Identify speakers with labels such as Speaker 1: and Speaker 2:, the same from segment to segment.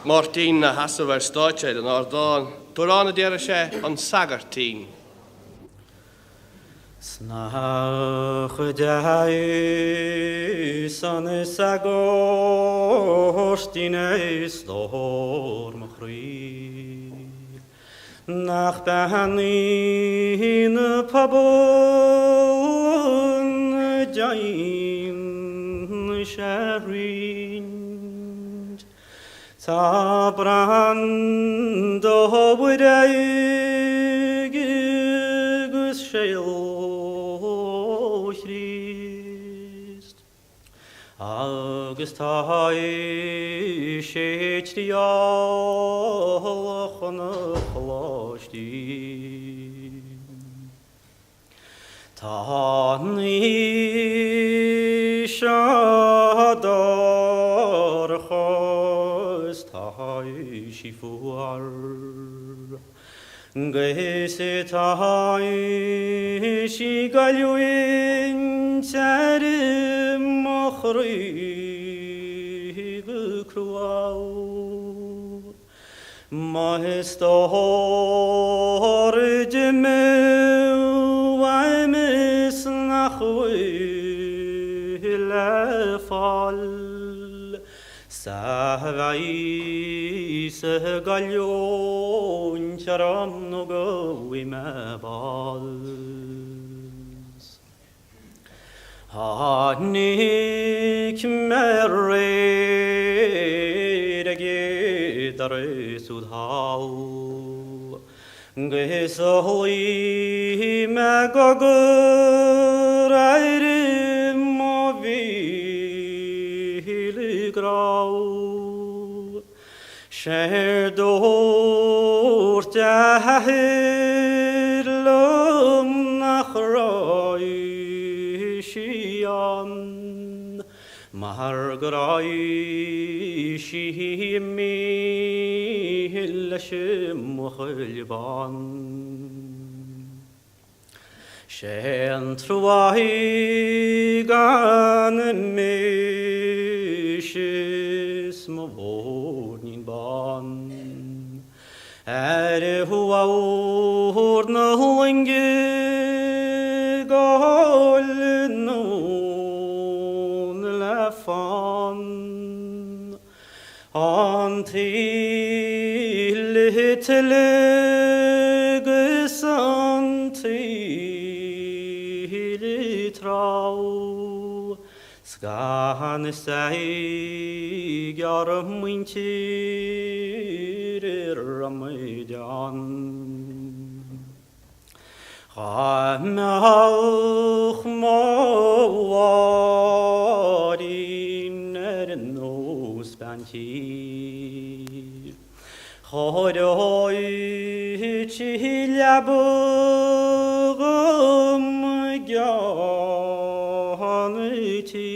Speaker 1: Martin na hasa ver stáitse an ardán, Torana dear sé an sagartín.
Speaker 2: Snach dau san sagostin storm chri. Nach behanin pabon jain sharin. Ta brando wydeg gus sheil Christ. Agus ta shet diolch an chlosti. Ta ni shadar chos ta shifuar. Gese ta shi galuin ter mochri gukruau. Mahestor jemeu waimis nachwile fall. Savai se galion charam no go ime balls. Hanik merre gedare sudhau. Gesoi me gogur aire mobil grau. Sherdor tahirlum nachroi shiam. Margrai shimi lashim khilban. Shen truai gan mishis movornin ban. Hua ur na huinge gol non la fan. Until it leges until it trau. Sgan sei garum wintir ramjan. Ramach moarin no spantir. Chodoi chilabum ganiti.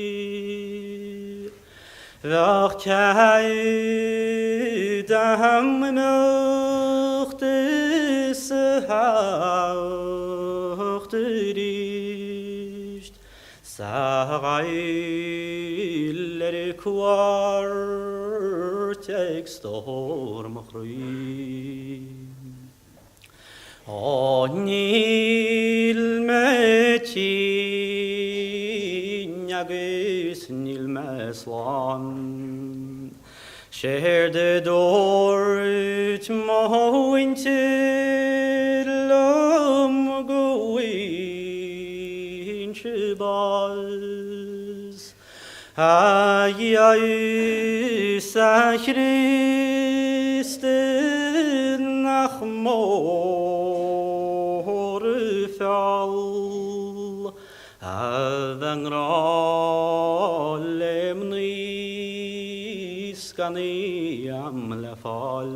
Speaker 2: Vachai dam nuchtes hachterist. Sarai quartek storm chri. Onil metin agis nil meslan. Share the door it mointilum goin chibaz. Ay sa Christe nach mor fall. Avangralem niskani am la fall.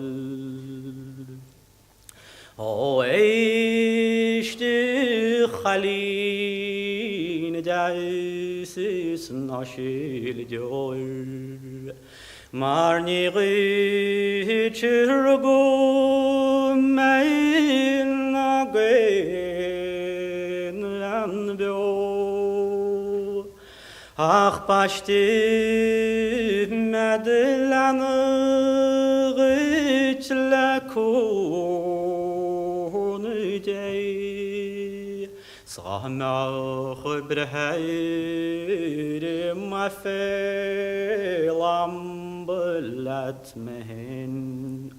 Speaker 2: O eishte khalin daisis nashil dior. Marnigri chirgo mein again lanbio. Ach pashti medlan مكون جاي صنع برهير ما في لام بلات مهن.